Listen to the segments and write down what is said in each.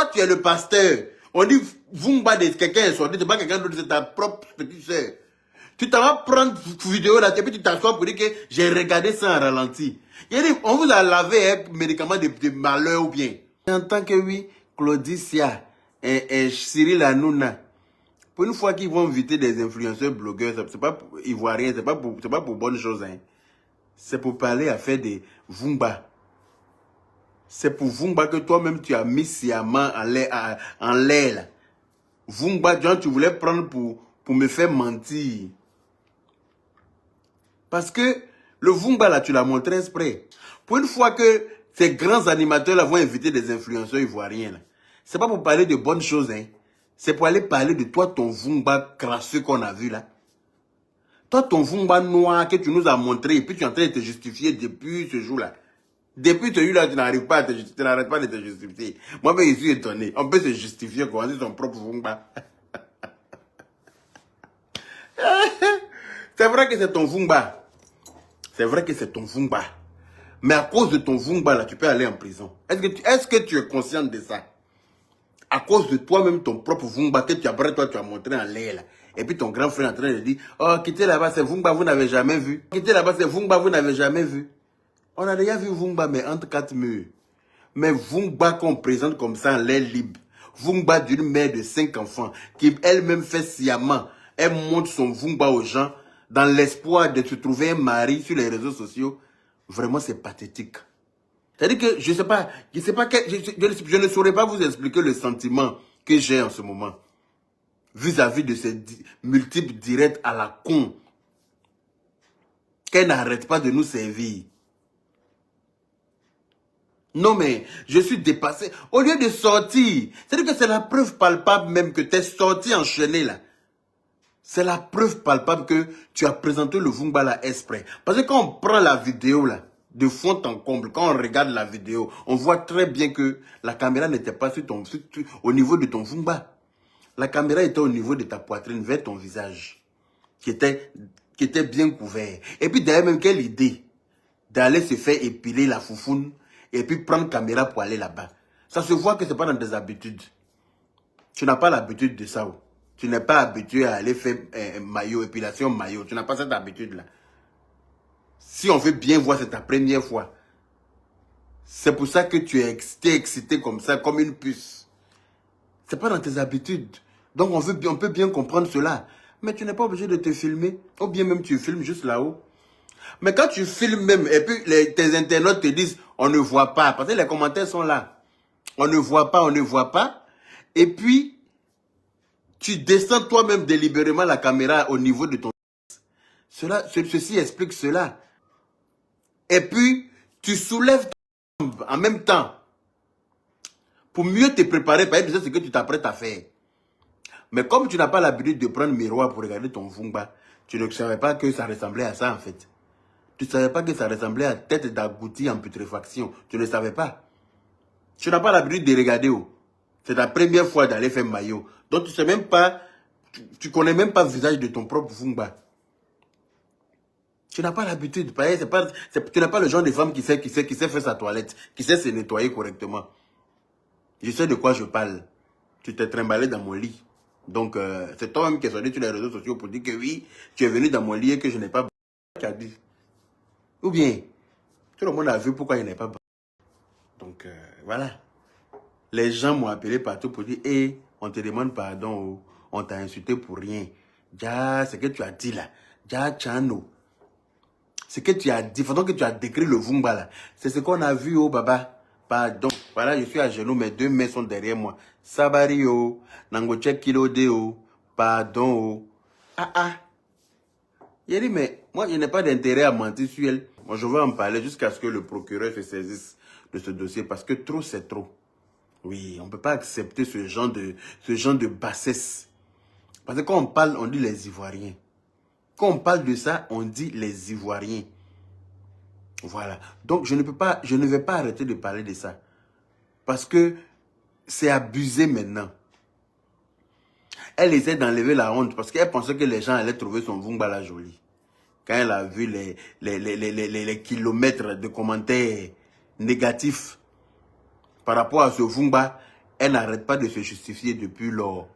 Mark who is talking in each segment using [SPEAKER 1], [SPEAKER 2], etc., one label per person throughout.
[SPEAKER 1] Toi, tu es le pasteur. On dit Vumba de quelqu'un est sorti, c'est pas quelqu'un d'autre, c'est ta propre petite sœur. Tu t'en vas prendre cette vidéo là, et puis tu t'assois pour dire que j'ai regardé ça en ralenti. On vous a lavé un médicament de malheur ou bien. En tant que oui, Claudicia et Cyril Hanouna, pour une fois qu'ils vont inviter des influenceurs blogueurs, c'est pas pour ivoiriens, c'est pas pour bonne chose. Hein. C'est pour parler à faire des Vumba. C'est pour Vumba que toi-même tu as mis sciemment en l'air. Vumba, genre, tu voulais prendre pour me faire mentir. Parce que le Vumba là, tu l'as montré exprès. Pour une fois que ces grands animateurs là vont inviter des influenceurs ivoiriens, c'est pas pour parler de bonnes choses, hein. C'est pour aller parler de toi, ton Vumba crasseux qu'on a vu là. Toi, ton Vumba noir que tu nous as montré, et puis tu es en train de te justifier depuis ce jour-là. Depuis celui-là, tu n'arrives pas à te justifier, tu n'arrêtes pas de te justifier. Moi-même, je suis étonné. On peut se justifier quand on dit son propre Vumba. C'est vrai que c'est ton Vumba. C'est vrai que c'est ton Vumba. Mais à cause de ton Vumba, là, tu peux aller en prison. Est-ce que tu es conscient de ça? À cause de toi-même, ton propre Vumba, que après toi, tu as montré en l'air, là. Et puis ton grand frère est en train de dire, oh, quittez là-bas, c'est Vumba, vous n'avez jamais vu. Quittez là-bas, c'est Vumba, vous n'avez jamais vu. On a déjà vu Vumba, mais entre quatre murs. Mais Vumba qu'on présente comme ça en l'air libre. Vumba d'une mère de 5 enfants, qui elle-même fait sciemment. Elle montre son Vumba aux gens dans l'espoir de se trouver un mari sur les réseaux sociaux. Vraiment, c'est pathétique. C'est-à-dire que je ne saurais pas vous expliquer le sentiment que j'ai en ce moment. Vis-à-vis de ces multiples directs à la con. Qu'elle n'arrête pas de nous servir. Non mais, je suis dépassé. Au lieu de sortir, c'est-à-dire que c'est la preuve palpable même que tu es sorti enchaîné là. C'est la preuve palpable que tu as présenté le Vumba là exprès. Parce que quand on prend la vidéo là, de fond en comble, quand on regarde la vidéo, on voit très bien que la caméra n'était pas au niveau de ton Vumba. La caméra était au niveau de ta poitrine, vers ton visage, qui était bien couvert. Et puis d'ailleurs même, quelle idée d'aller se faire épiler la foufoune et puis prendre caméra pour aller là-bas. Ça se voit que ce n'est pas dans tes habitudes. Tu n'as pas l'habitude de ça. Tu n'es pas habitué à aller faire maillot, épilation maillot. Tu n'as pas cette habitude-là. Si on veut bien voir, c'est ta première fois. C'est pour ça que tu es excité comme ça, comme une puce. Ce n'est pas dans tes habitudes. Donc on peut bien comprendre cela. Mais tu n'es pas obligé de te filmer. Ou bien même tu filmes juste là-haut. Mais quand tu filmes même, et puis tes internautes te disent, on ne voit pas. Parce que les commentaires sont là. On ne voit pas, on ne voit pas. Et puis, tu descends toi-même délibérément la caméra au niveau de ton... Ceci explique cela. Et puis, tu soulèves ta jambe en même temps. Pour mieux te préparer, par exemple, ce que tu t'apprêtes à faire. Mais comme tu n'as pas l'habitude de prendre miroir pour regarder ton Vumba, tu ne savais pas que ça ressemblait à ça en fait. Tu ne savais pas que ça ressemblait à tête d'agouti en putréfaction. Tu ne savais pas. Tu n'as pas l'habitude de regarder. C'est ta première fois d'aller faire maillot. Donc tu sais même pas, tu connais même pas le visage de ton propre Vumba. Tu n'as pas l'habitude. Tu n'es pas le genre de femme qui sait faire sa toilette, qui sait se nettoyer correctement. Je sais de quoi je parle. Tu t'es trimballé dans mon lit. Donc c'est toi-même qui es sorti sur les réseaux sociaux pour dire que oui, tu es venu dans mon lit et que je n'ai pas qui a dit. Ou bien, tout le monde a vu pourquoi il n'est pas. Donc voilà. Les gens m'ont appelé partout pour dire, hey, on te demande pardon, on t'a insulté pour rien. Ja, ce que tu as dit là, ja, Chano. Ce que tu as dit, pendant que tu as décrit le Vumba là, c'est ce qu'on a vu, oh baba. Pardon. Voilà, je suis à genoux, mes deux mains sont derrière moi. Sabari, oh, Nangoche Kilode, oh, pardon, oh. Ah ah. Il a dit, mais moi, je n'ai pas d'intérêt à mentir sur elle. Moi, je veux en parler jusqu'à ce que le procureur se saisisse de ce dossier parce que trop, c'est trop. Oui, on ne peut pas accepter ce genre de bassesse. Parce que quand on parle, on dit les Ivoiriens. Quand on parle de ça, on dit les Ivoiriens. Voilà. Donc, je ne vais pas arrêter de parler de ça. Parce que c'est abusé maintenant. Elle essaie d'enlever la honte parce qu'elle pensait que les gens allaient trouver son Vumba la jolie. Quand elle a vu les kilomètres de commentaires négatifs par rapport à ce Vumba, Elle n'arrête pas de se justifier depuis lors.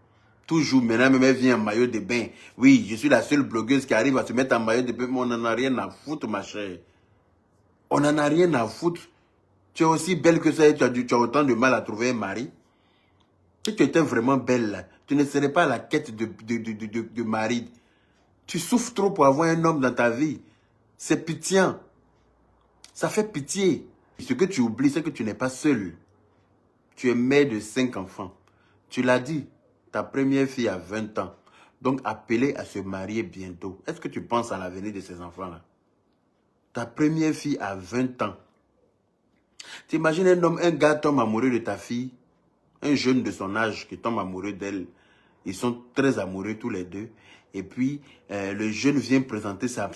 [SPEAKER 1] Toujours, maintenant, même elle vient en maillot de bain. Oui, je suis la seule blogueuse qui arrive à se mettre en maillot de bain, mais on n'en a rien à foutre, ma chère. On n'en a rien à foutre. Tu es aussi belle que ça et tu as autant de mal à trouver un mari. Si tu étais vraiment belle, là, tu ne serais pas à la quête de mari. Tu souffres trop pour avoir un homme dans ta vie. C'est pitié. Ça fait pitié. Ce que tu oublies, c'est que tu n'es pas seule. Tu es mère de 5 enfants. Tu l'as dit, ta première fille a 20 ans. Donc, appelée à se marier bientôt. Est-ce que tu penses à l'avenir de ces enfants-là? Ta première fille a 20 ans. T'imagines un gars tombe amoureux de ta fille, un jeune de son âge qui tombe amoureux d'elle. Ils sont très amoureux tous les deux. Et puis, le jeune vient présenter sa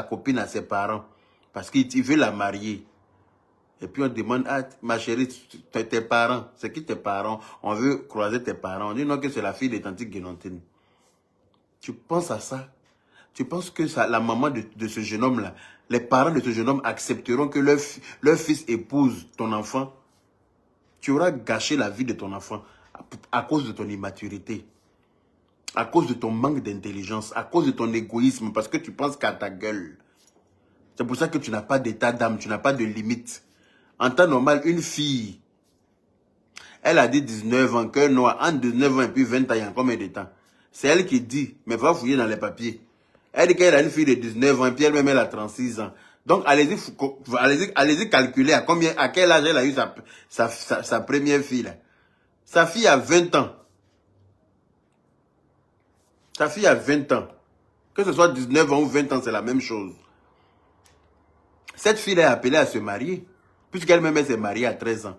[SPEAKER 1] copine à ses parents. Parce qu'il veut la marier. Et puis on demande, ah, ma chérie, tes parents, c'est qui tes parents? On veut croiser tes parents. On dit non, que c'est la fille de tante Guénontine. Tu penses à ça? Tu penses que la maman de ce jeune homme-là, les parents de ce jeune homme accepteront que leur fils épouse ton enfant? Tu auras gâché la vie de ton enfant à cause de ton immaturité, à cause de ton manque d'intelligence, à cause de ton égoïsme, parce que tu penses qu'à ta gueule. C'est pour ça que tu n'as pas d'état d'âme, tu n'as pas de limite. En temps normal, une fille, elle a dit 19 ans, cœur noir, entre 19 ans et puis 20 ans, il y a combien de temps? C'est elle qui dit, mais va fouiller dans les papiers. Elle dit qu'elle a une fille de 19 ans, et puis elle-même, elle a 36 ans. Donc, allez-y calculer à quel âge elle a eu sa première fille, là. Sa fille a 20 ans. Sa fille a 20 ans. Que ce soit 19 ans ou 20 ans, c'est la même chose. Cette fille est appelée à se marier, puisqu'elle-même s'est mariée à 13 ans.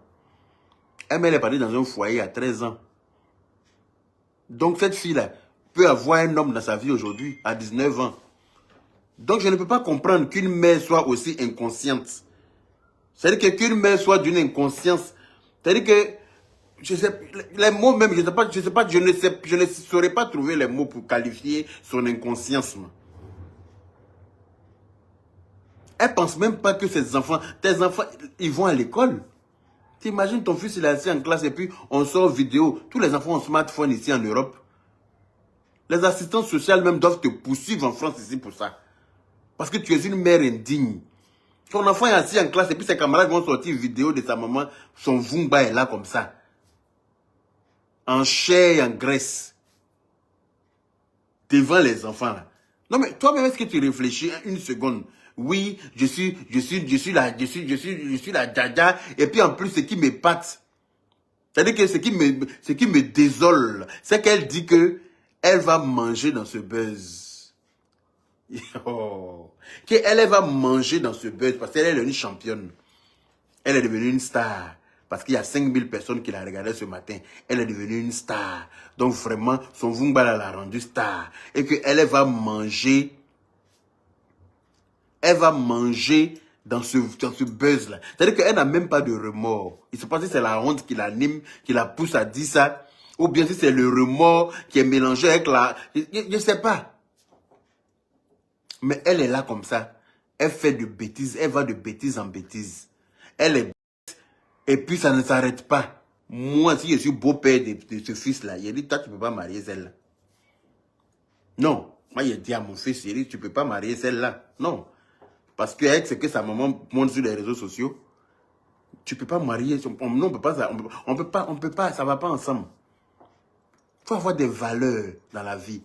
[SPEAKER 1] Elle est partie dans un foyer à 13 ans. Donc cette fille-là peut avoir un homme dans sa vie aujourd'hui, à 19 ans. Donc je ne peux pas comprendre qu'une mère soit aussi inconsciente. C'est-à-dire qu'une mère soit d'une inconscience. C'est-à-dire que, je sais, les mots même, je ne saurais pas trouver les mots pour qualifier son inconscience. Elle ne pense même pas que ses enfants, tes enfants, ils vont à l'école. T'imagines ton fils, il est assis en classe et puis on sort vidéo. Tous les enfants ont smartphone ici en Europe. Les assistantes sociales même doivent te poursuivre en France ici pour ça. Parce que tu es une mère indigne. Ton enfant est assis en classe et puis ses camarades vont sortir une vidéo de sa maman. Son Vumba est là comme ça. En chair et en graisse. Devant les enfants là. Non mais toi-même, est-ce que tu réfléchis une seconde? Oui, je suis la dada. Et puis en plus, ce qui m'épate, c'est-à-dire que ce qui me désole, c'est qu'elle dit que elle va manger dans ce buzz. Oh. Qu'elle va manger dans ce buzz parce qu'elle est une championne. Elle est devenue une star. Parce qu'il y a 5000 personnes qui la regardaient ce matin. Elle est devenue une star. Donc vraiment, son Vumba l'a rendue star. Et qu'elle va manger. Elle va manger dans ce buzz-là. C'est-à-dire qu'elle n'a même pas de remords. Il ne sait pas si c'est la honte qui l'anime, qui la pousse à dire ça. Ou bien si c'est le remords qui est mélangé avec la... Je ne sais pas. Mais elle est là comme ça. Elle fait de bêtises. Elle va de bêtises en bêtises. Elle est bête. Et puis ça ne s'arrête pas. Moi, si je suis beau-père de ce fils-là, il dit, toi, tu ne peux pas marier celle-là. Non. Moi, il dit à mon fils, il dit, tu ne peux pas marier celle-là. Non. Parce qu'avec ce que sa maman montre sur les réseaux sociaux, tu ne peux pas marier. On ne peut pas, on peut pas, ça ne va pas ensemble. Il faut avoir des valeurs dans la vie.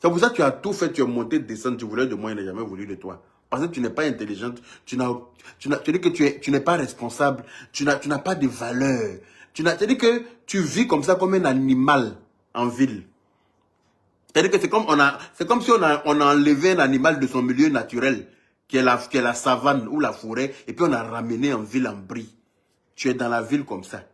[SPEAKER 1] C'est pour ça que tu as tout fait, tu es monté, descendu, tu voulais de moi, il n'a jamais voulu de toi. Parce que tu n'es pas intelligente, tu dis que tu n'es pas responsable, tu n'as pas de valeurs. Tu dis que tu vis comme ça, comme un animal en ville. C'est-à-dire que c'est comme si on a enlevé un animal de son milieu naturel, qui est la savane ou la forêt, et puis on a ramené en ville en brie. Tu es dans la ville comme ça.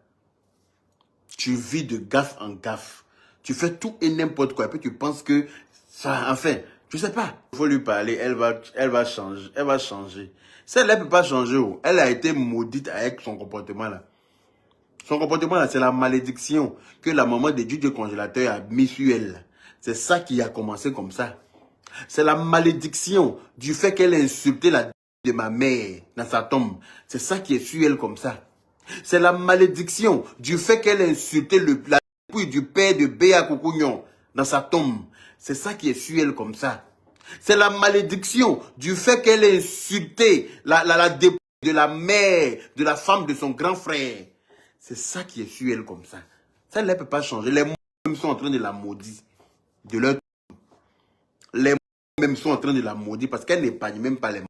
[SPEAKER 1] Tu vis de gaffe en gaffe. Tu fais tout et n'importe quoi, et puis tu penses que ça, enfin, je sais pas. Il faut lui parler, elle va changer, elle va changer. Celle-là, elle ne peut pas changer. Elle a été maudite avec son comportement là. Son comportement là, c'est la malédiction que la maman de Dieu congélateur a mis sur elle. C'est ça qui a commencé comme ça. C'est la malédiction du fait qu'elle a insulté la de ma mère dans sa tombe. C'est ça qui est sur elle comme ça. C'est la malédiction du fait qu'elle a insulté la dépouille du père de Béa Kokounion dans sa tombe. C'est ça qui est sur elle comme ça. C'est la malédiction du fait qu'elle a insulté la dépouille de la mère, de la femme de son grand frère. C'est ça qui est sur elle comme ça. Ça ne peut pas changer. Les mots même sont en train de la maudire. De leur tombe. Les mots même sont en train de la maudire parce qu'elle n'épargne même pas les mots.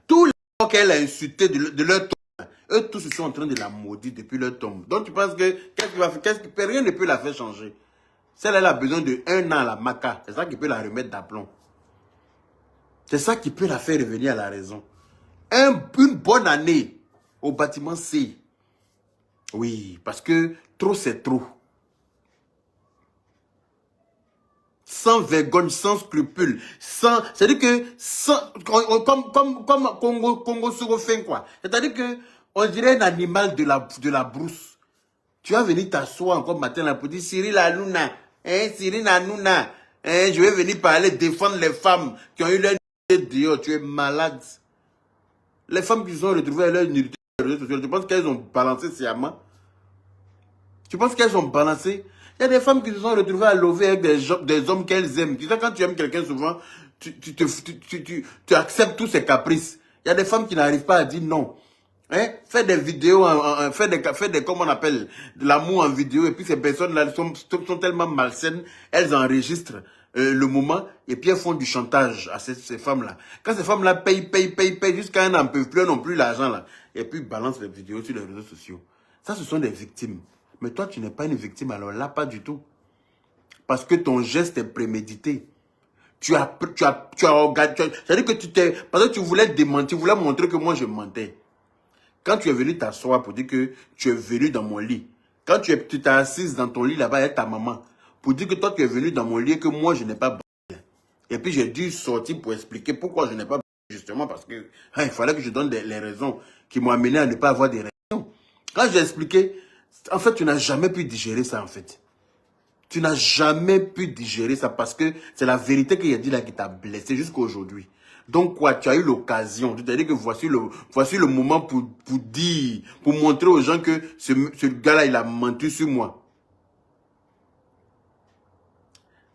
[SPEAKER 1] Tous les mots qu'elle a insultés de leur tombe, eux tous sont en train de la maudire depuis leur tombe. Donc tu penses que qu'est-ce qui va faire? Rien ne peut la faire changer. Celle elle a besoin de 1 an à la maca. C'est ça qui peut la remettre d'aplomb. C'est ça qui peut la faire revenir à la raison. Une bonne année au bâtiment C. Oui, parce que trop c'est trop. Sans vergogne, sans scrupule, c'est-à-dire que, comme Congo Surofin, quoi. C'est-à-dire que, on dirait un animal de la brousse. Tu vas venir t'asseoir encore matin là pour dire, Cyril Hanouna, Cyril Hanouna, je vais venir parler, défendre les femmes qui ont eu leur nudité dehors. Tu es malade. Les femmes qui se sont retrouvées à leur nudité sur les réseaux sociaux, tu penses qu'elles ont balancé sciemment? Tu penses qu'elles ont balancé? Il y a des femmes qui se sont retrouvées à lever avec des hommes qu'elles aiment. Tu sais, quand tu aimes quelqu'un, souvent, tu acceptes tous ses caprices. Il y a des femmes qui n'arrivent pas à dire non. Hein? Fais des vidéos, fais des, comment on appelle, de l'amour en vidéo. Et puis ces personnes-là sont tellement malsaines, elles enregistrent le moment et puis elles font du chantage à ces femmes-là. Quand ces femmes-là payent jusqu'à elles n'en peuvent plus, elles n'ont plus l'argent là. Et puis ils balancent les vidéos sur les réseaux sociaux. Ça, ce sont des victimes. Mais toi, tu n'es pas une victime, alors là, pas du tout. Parce que ton geste est prémédité. C'est-à-dire que parce que tu voulais démentir, tu voulais montrer que moi, je mentais. Quand tu es venu t'asseoir pour dire que tu es venu dans mon lit, quand tu t'es assise dans ton lit là-bas avec ta maman, pour dire que toi, tu es venu dans mon lit et que moi, je n'ai pas baillé. Et puis, j'ai dû sortir pour expliquer pourquoi je n'ai pas baillé. Justement parce que il fallait que je donne les raisons qui m'ont amené à ne pas avoir des raisons. Quand j'ai expliqué, en fait, tu n'as jamais pu digérer ça, en fait. Tu n'as jamais pu digérer ça parce que c'est la vérité qu'il a dit là qui t'a blessé jusqu'à aujourd'hui. Donc quoi, tu as eu l'occasion, tu t'as dit que voici le moment pour dire, pour montrer aux gens que ce gars-là, il a menti sur moi.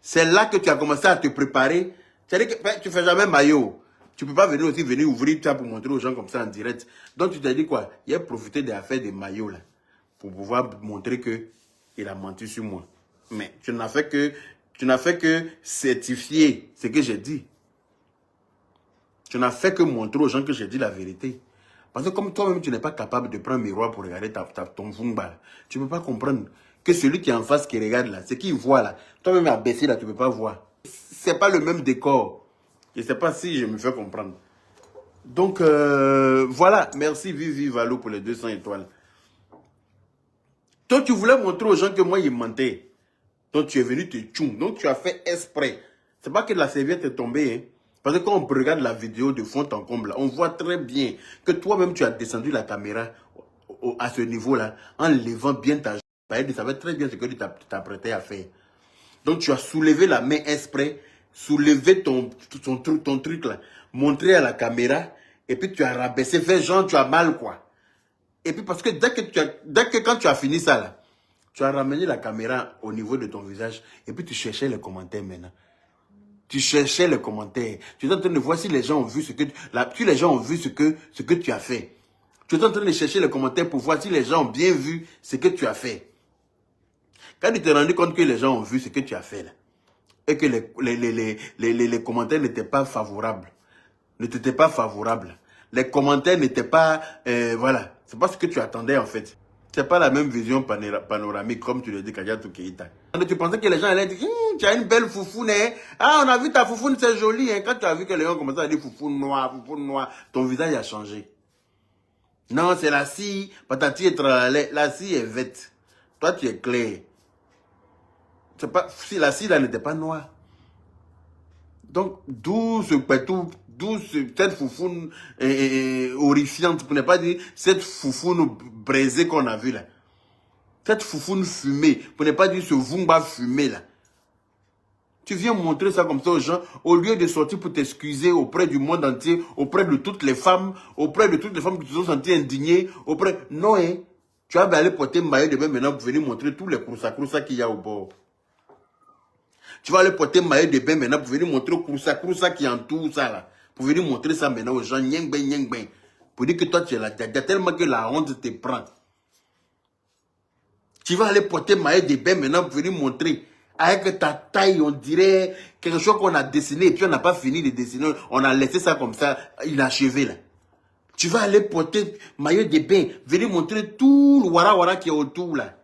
[SPEAKER 1] C'est là que tu as commencé à te préparer. C'est-à-dire que tu ne fais jamais maillot. Tu ne peux pas venir ouvrir ça pour montrer aux gens comme ça en direct. Donc tu t'as dit quoi? Il a profité des affaires des maillots là. Pour pouvoir montrer qu'il a menti sur moi. Mais tu n'as fait que certifier ce que j'ai dit. Tu n'as fait que montrer aux gens que j'ai dit la vérité. Parce que comme toi-même, tu n'es pas capable de prendre un miroir pour regarder ton Vumba, tu ne peux pas comprendre que celui qui est en face qui regarde là, ce qu'il voit là, toi-même abaissé là, tu ne peux pas voir. Ce n'est pas le même décor. Je ne sais pas si je me fais comprendre. Donc, voilà. Merci Vivi Valo pour les 200 étoiles. Toi, tu voulais montrer aux gens que moi, il mentait. Donc, tu es venu te tchoum. Donc, tu as fait exprès. C'est pas que la serviette est tombée. Hein. Parce que quand on regarde la vidéo de fond en comble, on voit très bien que toi-même, tu as descendu la caméra à ce niveau-là, en levant bien ta jambe. Tu savais très bien ce que tu t'apprêtais à faire. Donc, tu as soulevé la main exprès, soulevé ton truc là, montré à la caméra, et puis tu as rabaissé, fait genre, tu as mal, quoi. Et puis parce que dès que quand tu as fini ça là, tu as ramené la caméra au niveau de ton visage et puis tu cherchais les commentaires maintenant. Tu cherchais les commentaires. Tu es en train de voir si les gens ont vu ce que tu as fait. Tu es en train de chercher les commentaires pour voir si les gens ont bien vu ce que tu as fait. Quand tu t'es rendu compte que les gens ont vu ce que tu as fait là, et que les commentaires n'étaient pas favorables, les commentaires n'étaient pas, voilà, c'est pas ce que tu attendais en fait. C'est pas la même vision panoramique comme tu le dis Kadiatou Keïta. Tu pensais que les gens allaient dire, tu as une belle foufoune, hein? Ah, on a vu ta foufoune, c'est joli, hein? Quand tu as vu que les gens commençaient à dire foufoune noire, ton visage a changé. Non, c'est la scie, patati et tralala, la scie est verte. Toi, tu es clair. Si la scie là n'était pas noire. Donc, d'où cette foufoune horrifiante, pour ne pas dire cette foufoune braisée qu'on a vue là. Cette foufoune fumée, pour ne pas dire ce vumba fumé là. Tu viens montrer ça comme ça aux gens, au lieu de sortir pour t'excuser auprès du monde entier, auprès de toutes les femmes qui se sont senties indignées, Non, hein. Tu vas aller porter maillot de bain maintenant pour venir montrer tous les croussa qu'il y a au bord. Tu vas aller porter maillot de bain maintenant pour venir montrer croussa qui entoure ça là. Pour venir montrer ça maintenant aux gens, nyeng ben. Pour dire que toi tu es là, tellement que la honte te prend. Tu vas aller porter maillot de bain maintenant pour venir montrer. Avec ta taille, on dirait quelque chose qu'on a dessiné et puis on n'a pas fini de dessiner. On a laissé ça comme ça, inachevé là. Tu vas aller porter maillot de bain, venir montrer tout le wara qui est autour là.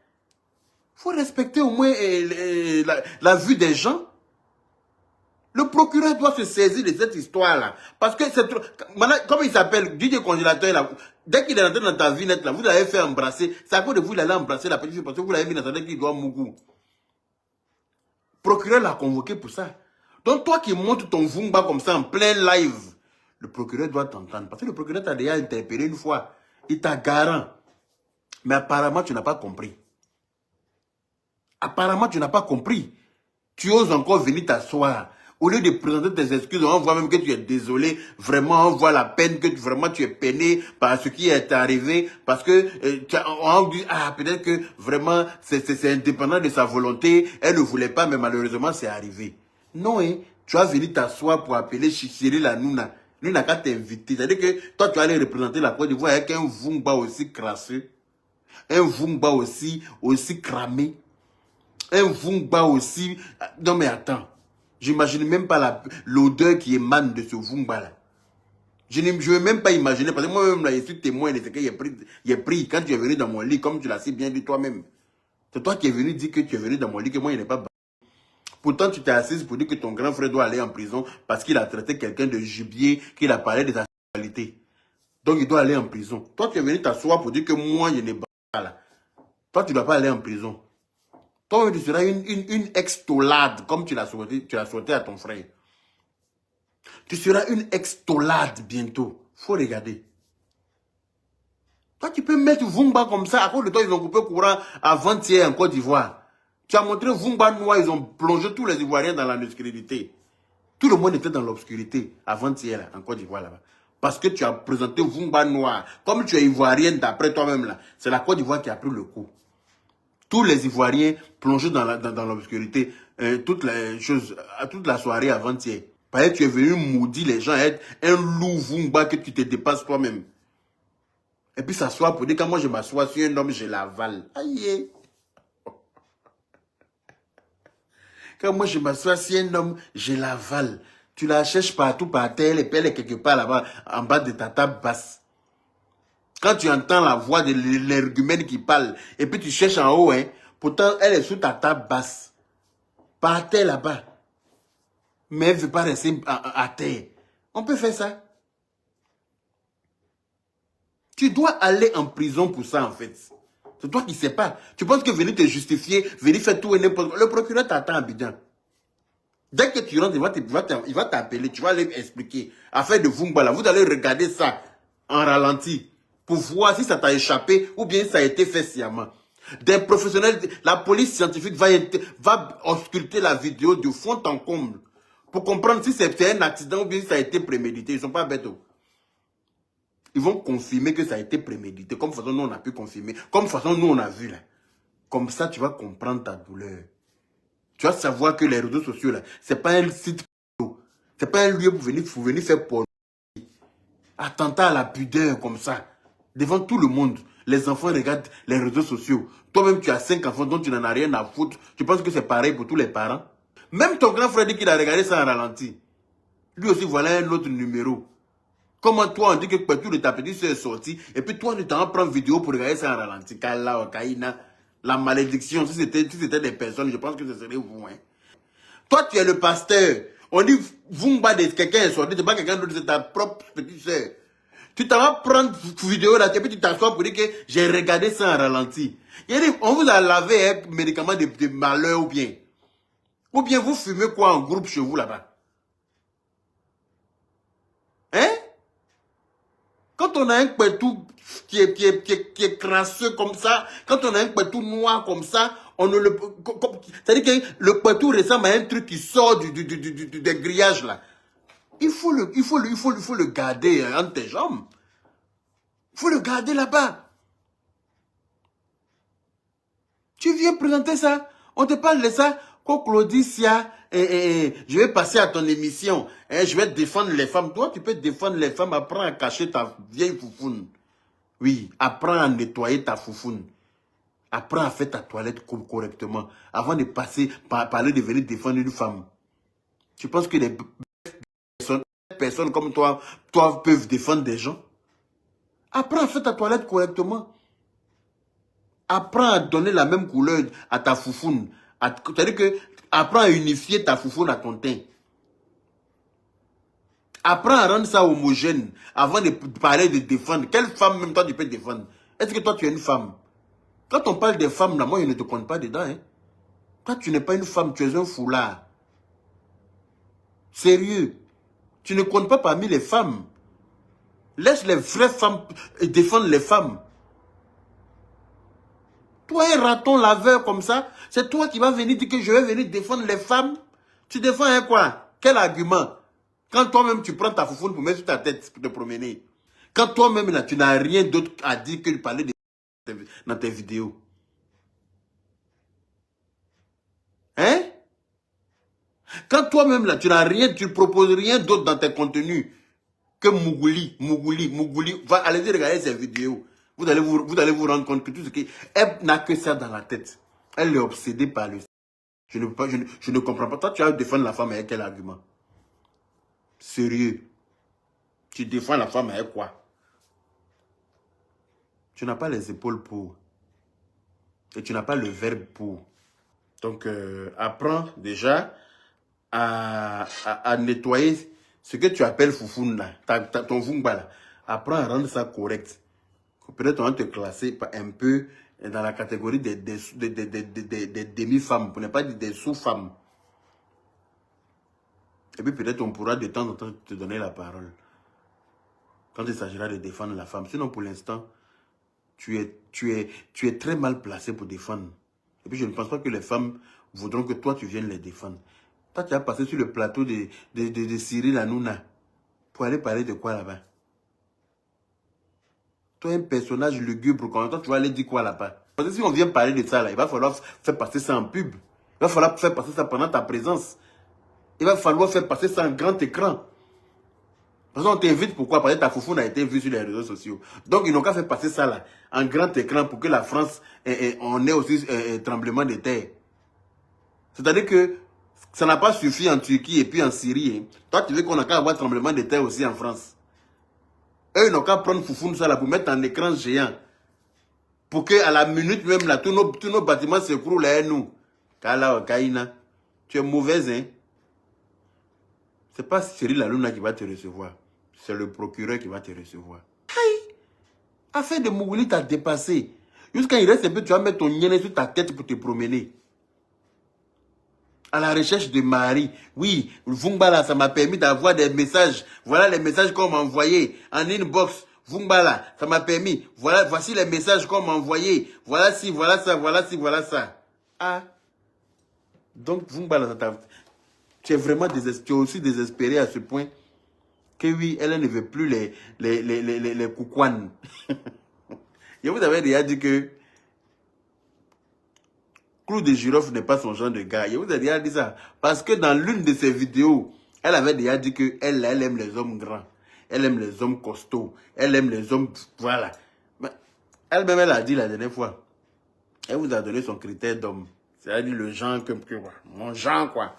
[SPEAKER 1] Il faut respecter au moins la vue des gens. Le procureur doit se saisir de cette histoire-là. Parce que c'est trop... Maintenant, comment il s'appelle, Didier Congélateur, là, dès qu'il est rentré dans ta vie nette, là, vous l'avez fait embrasser. C'est à cause de vous, il allait embrasser la petite fille parce que vous l'avez mis dans sa tête qu'il doit mourir. Procureur l'a convoqué pour ça. Donc toi qui montes ton Vumba comme ça en plein live, le procureur doit t'entendre. Parce que le procureur t'a déjà interpellé une fois. Il t'a garant. Mais apparemment, tu n'as pas compris. Apparemment, tu n'as pas compris. Tu oses encore venir t'asseoir. Au lieu de présenter tes excuses, on voit même que tu es désolé. Vraiment, on voit la peine que vraiment tu es peiné par ce qui est arrivé. Parce que, on dit, peut-être que vraiment, c'est indépendant de sa volonté. Elle ne voulait pas, mais malheureusement, c'est arrivé. Non, hein. Tu vas venir t'asseoir pour appeler Cyril Hanouna. Lui n'a qu'à t'inviter. C'est-à-dire que toi, tu vas aller représenter la Côte d'Ivoire avec un Vumba aussi crasseux. Un Vumba aussi cramé. Un Vumba aussi... Non mais attends. J'imagine même pas l'odeur qui émane de ce Vumba là. Je ne veux même pas imaginer. Parce que moi-même là, je suis témoin de ce que j'ai pris quand tu es venu dans mon lit, comme tu l'as si bien dit toi-même. C'est toi qui es venu dire que tu es venu dans mon lit, que moi il n'est pas... Pourtant tu t'es assise pour dire que ton grand frère doit aller en prison parce qu'il a traité quelqu'un de gibier, qu'il a parlé de ta sexualité. Donc il doit aller en prison. Toi tu es venu t'asseoir pour dire que moi je n'ai pas là. Toi tu ne dois pas aller en prison. Toi, tu seras une extolade, comme tu l'as souhaité à ton frère. Tu seras une extolade bientôt. Faut regarder. Toi, tu peux mettre Vumba comme ça. À cause de toi, ils ont coupé courant avant-hier en Côte d'Ivoire. Tu as montré Vumba noir, ils ont plongé tous les Ivoiriens dans l'obscurité. Tout le monde était dans l'obscurité avant-hier en Côte d'Ivoire là-bas. Parce que tu as présenté Vumba noir. Comme tu es Ivoirienne d'après toi-même là, c'est la Côte d'Ivoire qui a pris le coup. Tous les Ivoiriens plongés dans l'obscurité, toute la soirée avant-hier. Parce que tu es venu maudire les gens, être un loup Vumba que tu te dépasses toi-même. Et puis s'asseoir pour dire quand moi je m'assois sur un homme, je l'avale. Aïe. Quand moi je m'assois sur un homme, je l'avale. Tu la cherches partout par terre, et puis elle est quelque part là-bas, en bas de ta table basse. Quand tu entends la voix de l'érgumène qui parle, et puis tu cherches en haut, hein, pourtant elle est sous ta table basse. Par terre là-bas. Mais elle ne veut pas rester à terre. On peut faire ça. Tu dois aller en prison pour ça, en fait. C'est toi qui ne sais pas. Tu penses que venir te justifier, venir faire tout et n'importe quoi. Le procureur t'attend à Abidjan. Dès que tu rentres, il va t'appeler, tu vas aller expliquer. Affaire de Vumba, là, vous allez regarder ça en ralenti pour voir si ça t'a échappé ou bien ça a été fait sciemment. Des professionnels, la police scientifique va ausculter la vidéo de fond en comble pour comprendre si c'est un accident ou bien si ça a été prémédité. Ils ne sont pas bêtes. Ils vont confirmer que ça a été prémédité. Comme façon nous on a pu confirmer. Comme façon nous on a vu là. Comme ça tu vas comprendre ta douleur. Tu vas savoir que les réseaux sociaux là, c'est pas un site porno. C'est pas un lieu pour venir faire porno. Attentat à la pudeur comme ça. Devant tout le monde. Les enfants regardent les réseaux sociaux. Toi-même tu as 5 enfants dont tu n'en as rien à foutre. Tu penses que c'est pareil pour tous les parents? Même ton grand frère dit qu'il a regardé ça en ralenti. Lui aussi voilà un autre numéro. Comment toi, on dit que tout de ta petite soeur est sorti, et puis toi, tu t'en prends vidéo pour regarder ça en ralenti. La malédiction, si c'était des personnes, je pense que ce serait vous. Hein. Toi, tu es le pasteur. On dit, Vumba de quelqu'un est sorti, c'est pas quelqu'un d'autre, c'est ta propre petite soeur. Tu t'en vas prendre vidéo là, et puis tu t'assois pour dire que j'ai regardé ça en ralenti. On vous a lavé un médicament de malheur ou bien. Ou bien vous fumez quoi en groupe chez vous là-bas? Hein? Quand on a un pétou qui est crasseux comme ça, quand on a un pétou noir comme ça, On ne le... C'est-à-dire que le poitou ressemble à un truc qui sort des grillages là. Il faut le garder entre tes jambes. Il faut le garder là-bas. Tu viens présenter ça. On te parle de ça. Claudicia, je vais passer à ton émission. Je vais défendre les femmes. Toi, tu peux défendre les femmes. Apprends à cacher ta vieille foufoune. Oui, apprends à nettoyer ta foufoune. Apprends à faire ta toilette correctement. Avant de passer, parler de venir défendre une femme. Tu penses que les personnes comme toi peuvent défendre des gens? Apprends à faire ta toilette correctement. Apprends à donner la même couleur à ta foufoune. C'est-à-dire que apprends à unifier ta foufoune à ton teint. Apprends à rendre ça homogène avant de parler de défendre. Quelle femme même toi tu peux défendre? Est-ce que toi tu es une femme? Quand on parle des femmes là, moi je ne te compte pas dedans. Hein. Toi tu n'es pas une femme, tu es un foulard. Sérieux. Tu ne comptes pas parmi les femmes. Laisse les vraies femmes défendre les femmes. Toi, un raton laveur comme ça, c'est toi qui vas venir dire que je vais venir défendre les femmes. Tu défends hein, quoi? Quel argument? Quand toi-même tu prends ta foufoune pour mettre sur ta tête pour te promener. Quand toi-même là, tu n'as rien d'autre à dire que de parler dans tes vidéos. Hein? Quand toi-même là, tu n'as rien, tu ne proposes rien d'autre dans tes contenus que Mougouli. Allez-y regarder ces vidéos. Vous allez vous rendre compte que tout ce qui... Elle n'a que ça dans la tête. Elle est obsédée par le... Je ne comprends pas. Toi, tu vas défendre la femme avec quel argument? Sérieux. Tu défends la femme avec quoi? Tu n'as pas les épaules pour. Et tu n'as pas le verbe pour. Donc, apprends déjà à nettoyer ce que tu appelles foufoune là, ton vungba là. Apprends à rendre ça correct. Peut-être on va te classer un peu dans la catégorie des demi-femmes, pour ne pas dire des sous-femmes. Et puis peut-être on pourra de temps en temps te donner la parole. Quand il s'agira de défendre la femme. Sinon pour l'instant, tu es très mal placé pour défendre. Et puis je ne pense pas que les femmes voudront que toi tu viennes les défendre. Toi tu as passé sur le plateau de Cyril Hanouna pour aller parler de quoi là-bas? Toi, un personnage lugubre, quand toi, tu vas aller dire quoi là-bas? Parce que si on vient parler de ça, là, il va falloir faire passer ça en pub. Il va falloir faire passer ça pendant ta présence. Il va falloir faire passer ça en grand écran. Parce qu'on t'invite, pourquoi? Parce que ta foufoune a été vue sur les réseaux sociaux. Donc, ils n'ont qu'à faire passer ça là, en grand écran, pour que la France, on ait aussi tremblement de terre. C'est-à-dire que ça n'a pas suffi en Turquie et puis en Syrie. Hein. Toi, tu veux qu'on a qu'à avoir tremblement de terre aussi en France. Eux, ils n'ont qu'à prendre foufoune ça là pour mettre en écran géant. Pour qu'à la minute même là, tous nos bâtiments s'écroulent à nous. Kala, Kaina, tu es mauvaise, hein. C'est pas Cyril Hanouna qui va te recevoir. C'est le procureur qui va te recevoir. Aïe! Affaire de Mougouli t'a dépassé. Jusqu'à il reste un peu, tu vas mettre ton nienne sur ta tête pour te promener. À la recherche de Marie. Oui, Vumbala, ça m'a permis d'avoir des messages. Voilà les messages qu'on m'a envoyés en inbox. Vumbala, ça m'a permis. Voilà, voici les messages qu'on m'a envoyés. Voilà ci, voilà ça, voilà ci, voilà ça. Ah. Donc, Vumbala, tu es vraiment désespéré. Tu es aussi désespéré à ce point que oui, elle ne veut plus les coucouanes. Et vous avez déjà dit que Clou de girofle n'est pas son genre de gars. Je vous ai déjà dit ça. Parce que dans l'une de ses vidéos, elle avait déjà dit qu'elle aime les hommes grands. Elle aime les hommes costauds. Elle aime les hommes... Voilà. Elle-même, elle a dit la dernière fois. Elle vous a donné son critère d'homme. C'est-à-dire le genre que mon genre, quoi.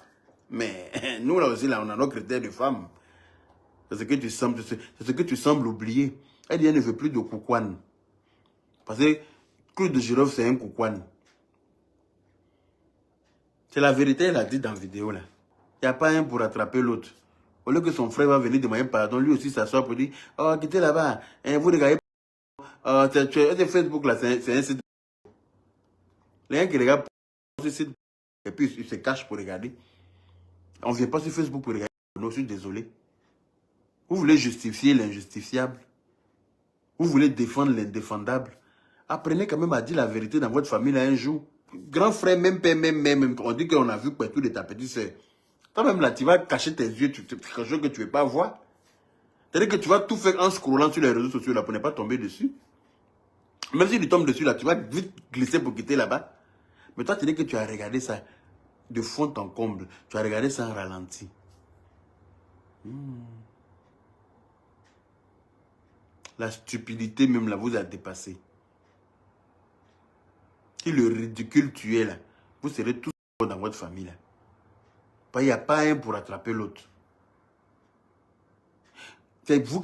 [SPEAKER 1] Mais nous, là aussi, là, on a nos critères de femme. C'est ce que tu sembles oublier. Elle dit, elle ne veut plus de coucouane. Parce que Clou de girofle, c'est un coucouane. C'est la vérité, elle a dit dans la vidéo là. Il n'y a pas un pour attraper l'autre. Au lieu que son frère va venir demander pardon, lui aussi s'assoit pour dire, oh, quittez là-bas, vous regardez, Facebook là, c'est un site. Les gens qui regardent ce site, et puis ils se cachent pour regarder. On ne vient pas sur Facebook pour regarder. Non, je suis désolé. Vous voulez justifier l'injustifiable. Vous voulez défendre l'indéfendable. Apprenez quand même à dire la vérité dans votre famille là un jour. grand frère, même père, même, on dit qu'on a vu partout de ta petite soeur. Toi-même là, tu vas cacher tes yeux, quelque chose que tu ne veux pas voir. C'est-à-dire que tu vas tout faire en scrollant sur les réseaux sociaux là pour ne pas tomber dessus. Même si tu tombes dessus là, tu vas vite glisser pour quitter là-bas. Mais toi, tu dis que tu as regardé ça de fond en comble. Tu as regardé ça en ralenti. La stupidité même là vous a dépassé. Si le ridicule tu es là, vous serez tous dans votre famille là. Il n'y a pas un pour attraper l'autre. C'est vous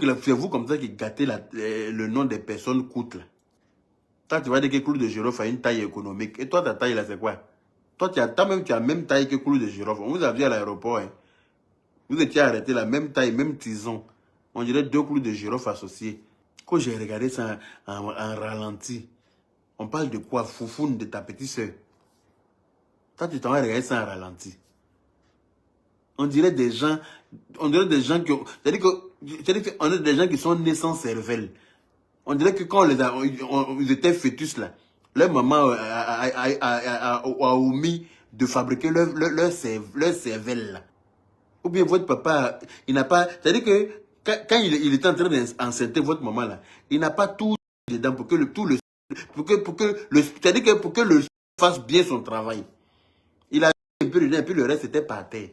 [SPEAKER 1] comme ça qui gâtez le nom des personnes coûtes là. Toi, tu vas dire que Clou de Girofle a une taille économique. Et toi, ta taille là, c'est quoi? Toi, tu as même taille que Clou de Girofle. On vous a vu à l'aéroport. Hein. Vous étiez arrêté la même taille, même tison. On dirait 2 clous de girofle associés. Quand j'ai regardé ça en ralenti, on parle de quoi? Foufoune de ta petite soeur. Toi, tu t'en vas regarder ça en ralenti. On dirait des gens qui ont... C'est-à-dire qu'on est des gens qui sont nés sans cervelle. On dirait que quand ils étaient fœtus là, leur maman a omis de fabriquer leur cervelle là. Ou bien votre papa, il n'a pas... C'est-à-dire que quand il est en train d'enceinter votre maman là, il n'a pas tout dedans pour que c'est-à-dire que pour que le fasse bien son travail. Il a un peu dedans et puis le reste était par terre.